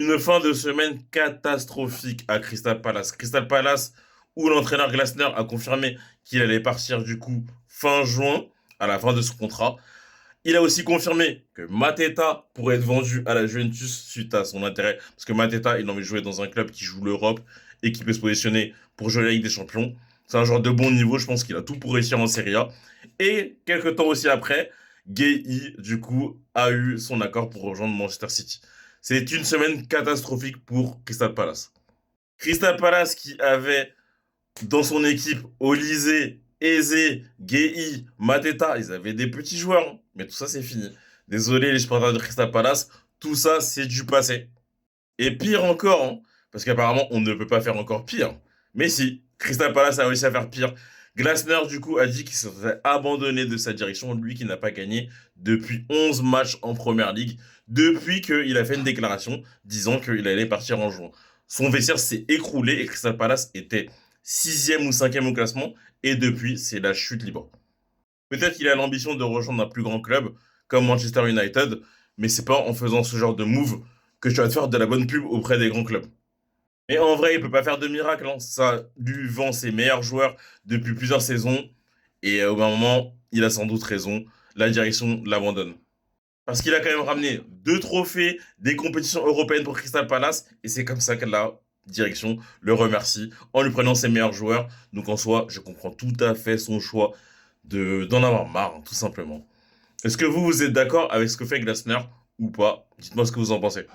Une fin de semaine catastrophique à Crystal Palace. Crystal Palace, où l'entraîneur Glasner a confirmé qu'il allait partir du coup fin juin, à la fin de son contrat. Il a aussi confirmé que Mateta pourrait être vendu à la Juventus suite à son intérêt. Parce que Mateta, il a envie de jouer dans un club qui joue l'Europe et qui peut se positionner pour jouer la Ligue des Champions. C'est un joueur de bon niveau, je pense qu'il a tout pour réussir en Serie A. Et quelques temps aussi après, Gueye, du coup, a eu son accord pour rejoindre Manchester City. C'est une semaine catastrophique pour Crystal Palace. Crystal Palace qui avait dans son équipe Olysée, Eze, Gueye, Mateta, ils avaient des petits joueurs, hein. Mais tout ça c'est fini. Désolé les supporters de Crystal Palace, tout ça c'est du passé. Et pire encore, hein, parce qu'apparemment on ne peut pas faire encore pire. Mais si, Crystal Palace a réussi à faire pire. Glasner du coup a dit qu'il s'était abandonné de sa direction, lui qui n'a pas gagné depuis 11 matchs en Première Ligue, depuis qu'il a fait une déclaration disant qu'il allait partir en juin. Son vestiaire s'est écroulé et Crystal Palace était sixième ou cinquième au classement, et depuis, c'est la chute libre. Peut-être qu'il a l'ambition de rejoindre un plus grand club, comme Manchester United, mais c'est pas en faisant ce genre de move que tu vas te faire de la bonne pub auprès des grands clubs. Mais en vrai, il peut pas faire de miracle, hein. Ça lui vend ses meilleurs joueurs depuis plusieurs saisons, et au bout d'un moment, il a sans doute raison, la direction l'abandonne. Parce qu'il a quand même ramené deux trophées des compétitions européennes pour Crystal Palace, et c'est comme ça que la direction le remercie en lui prenant ses meilleurs joueurs. Donc en soi, je comprends tout à fait son choix de d'en avoir marre, hein, tout simplement. Est-ce que vous êtes d'accord avec ce que fait Glasner ou pas? Dites-moi ce que vous en pensez.